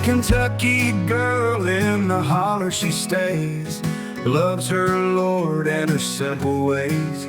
Kentucky girl, in the holler she stays, loves her Lord and her simple ways.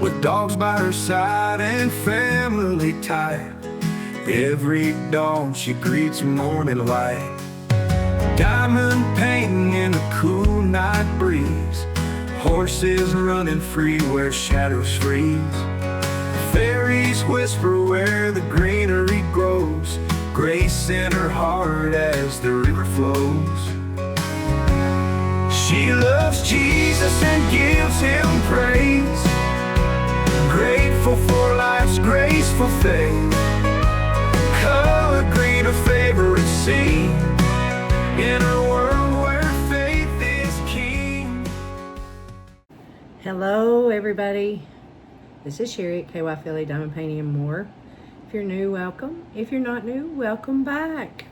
With dogs by her side and family tight, every dawn she greets morning light. Diamond painting in a cool night breeze, horses running free where shadows freeze. Fairies whisper where the greenery grows, grace in her heart as the river flows. She loves Jesus and gives him praise, grateful for life's graceful faith. Color green, her favorite scene, in a world where faith is king. Hello everybody, this is Sherry at KY Philly Diamond Painting and More. If you're new, welcome. If you're not new, welcome back.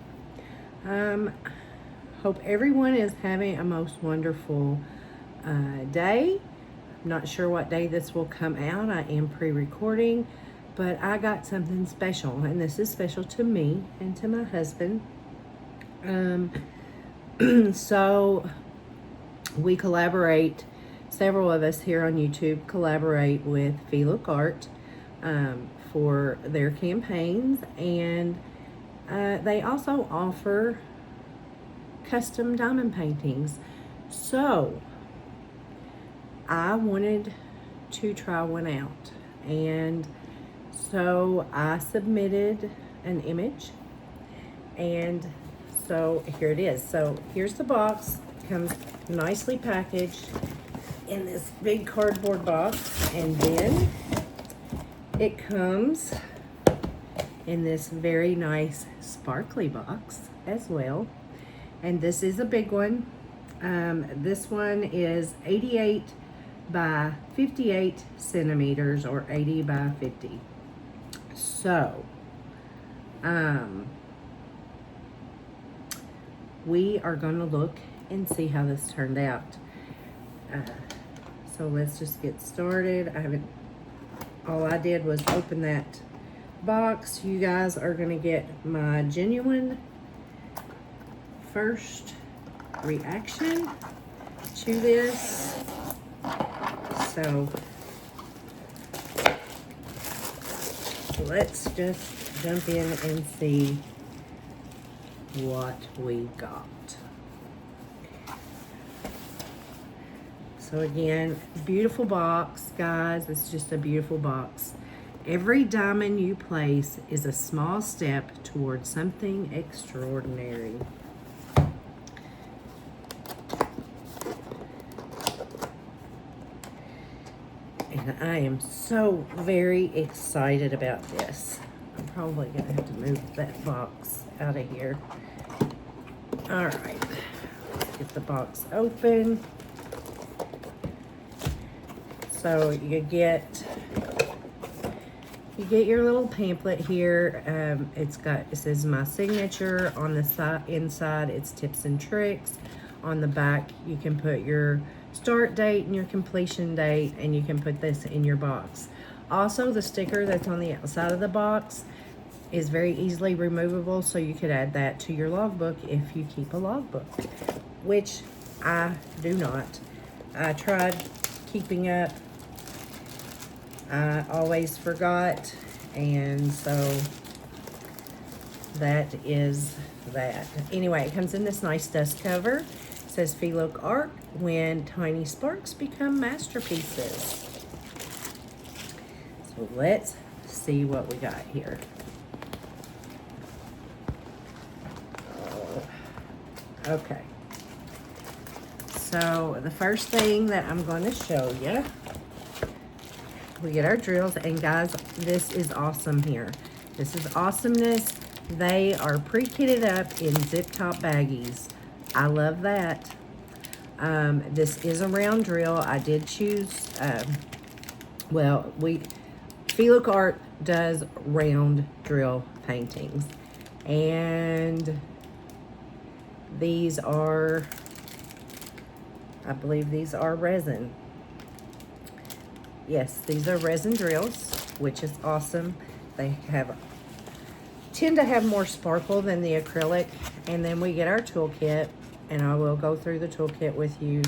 Hope everyone is having a most wonderful day. I'm not sure what day this will come out. I am pre-recording, but I got something special, and this is special to me and to my husband. So we collaborate, several of us here on YouTube collaborate with FEELOOK Art for their campaigns, and they also offer custom diamond paintings. So I wanted to try one out, and so I submitted an image, and so here it is. So here's the box. It comes nicely packaged in this big cardboard box, and then it comes in this very nice sparkly box as well. And this is a big one. This one is 88 by 58 centimeters, or 80 by 50. So we are going to look and see how this turned out. So let's just get started. All I did was open that box. You guys are going to get my genuine first reaction to this. So let's just jump in and see what we got. So again, beautiful box, guys. It's just a beautiful box. Every diamond you place is a small step towards something extraordinary. And I am so very excited about this. I'm probably gonna have to move that box out of here. All right, let's get the box open. So you get your little pamphlet here. It says my signature on the side. Inside it's tips and tricks. On the back you can put your start date and your completion date, and you can put this in your box. Also, the sticker that's on the outside of the box is very easily removable, so you could add that to your logbook if you keep a logbook, which I do not. I tried keeping up. I always forgot, and so that is that. Anyway, it comes in this nice dust cover. It says FEELOOK Art, when tiny sparks become masterpieces. So let's see what we got here. Okay. So the first thing that I'm going to show you, we get our drills, and guys, this is awesome here. This is awesomeness. They are pre-kitted up in zip top baggies. I love that. This is a round drill. I did choose, FEELOOK Art does round drill paintings, and these are, I believe these are resin. Yes, these are resin drills, which is awesome. They have tend to have more sparkle than the acrylic. And then we get our toolkit, and I will go through the toolkit with you.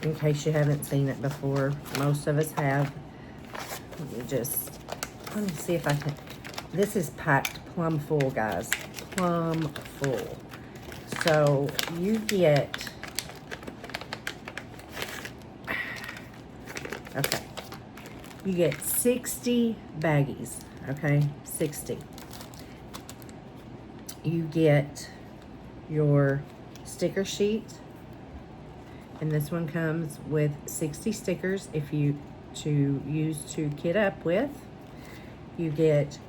In case you haven't seen it before. Most of us have. Let me see if I can. This is packed plumb full, guys. Plumb full. So you get, okay, you get 60 baggies, okay, 60. You get your sticker sheet, and this one comes with 60 stickers if you use to kit up with. You get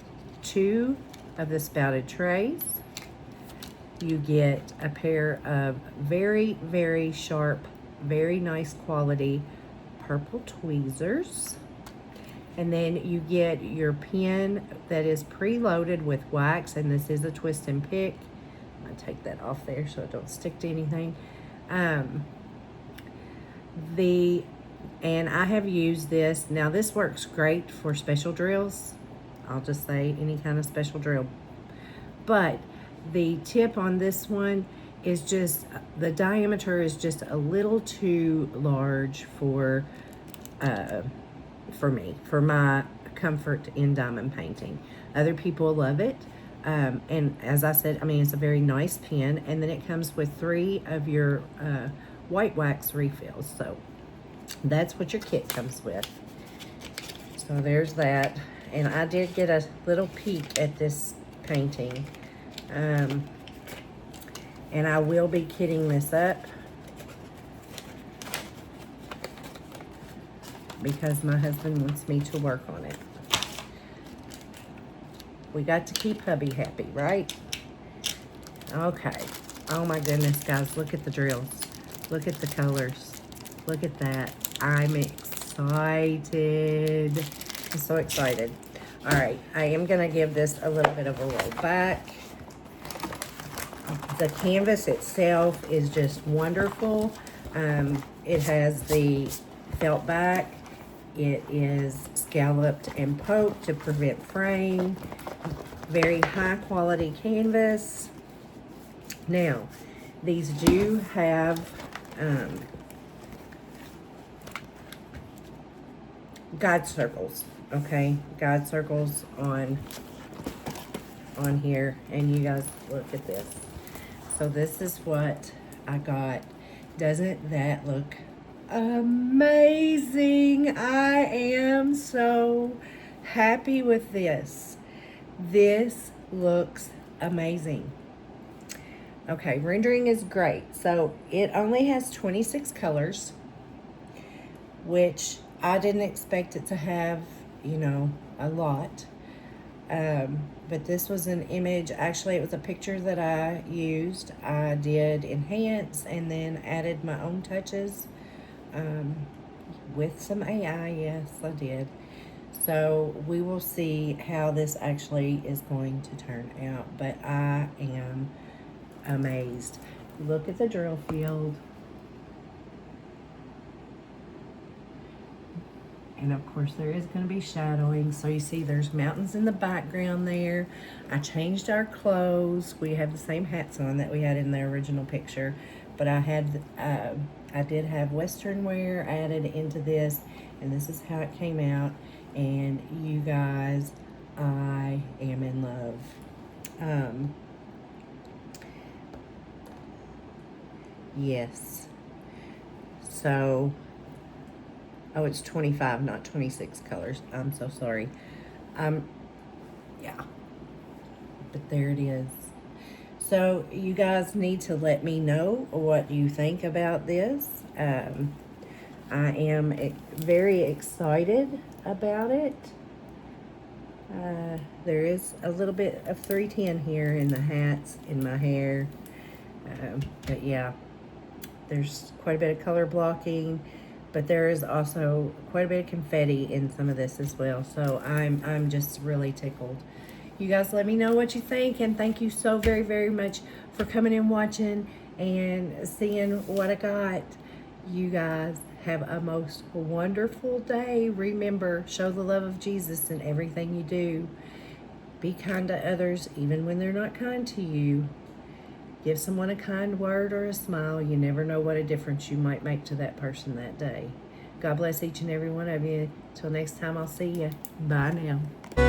2 of the spouted trays. You get a pair of very, very sharp, very nice quality purple tweezers. And then you get your pen that is preloaded with wax, and this is a twist and pick. I'm gonna take that off there so it don't stick to anything. And I have used this. Now this works great for special drills. I'll just say any kind of special drill. But the tip on this one is just, the diameter is just a little too large for me, for my comfort in diamond painting. Other people love it. And as I said, I mean, it's a very nice pen. And then it comes with 3 of your white wax refills. So that's what your kit comes with. So there's that. And I did get a little peek at this painting. And I will be kitting this up because my husband wants me to work on it. We got to keep hubby happy, right? Okay. Oh my goodness, guys, look at the drills. Look at the colors. Look at that. I'm excited. I'm so excited. All right, I am gonna give this a little bit of a roll back. The canvas itself is just wonderful. It has the felt back. It is scalloped and poked to prevent fraying. Very high quality canvas. Now, these do have guide circles, okay? Guide circles on here, and you guys look at this. So this is what I got. Doesn't that look amazing? I am so happy with this. This looks amazing. Okay, rendering is great. So it only has 26 colors, which I didn't expect it to have, you know, a lot. But this was an image, actually it was a picture that I used. I did enhance and then added my own touches with some AI, yes I did. So we will see how this actually is going to turn out, but I am amazed. Look at the drill field. And of course there is going to be shadowing. So you see there's mountains in the background there. I changed our clothes. We have the same hats on that we had in the original picture. But I did have Western wear added into this. And this is how it came out. And you guys, I am in love. Yes. So... oh, it's 25, not 26 colors. I'm so sorry. Yeah. But there it is. So you guys need to let me know what you think about this. I am very excited about it. There is a little bit of 310 here in the hats, in my hair. But yeah, there's quite a bit of color blocking. But there is also quite a bit of confetti in some of this as well. So I'm just really tickled. You guys let me know what you think. And thank you so very, very much for coming and watching and seeing what I got. You guys Have a most wonderful day. Remember, show the love of Jesus in everything you do. Be kind to others even when they're not kind to you. Give someone a kind word or a smile. You never know what a difference you might make to that person that day. God bless each and every one of you. Till next time, I'll see you. Bye now.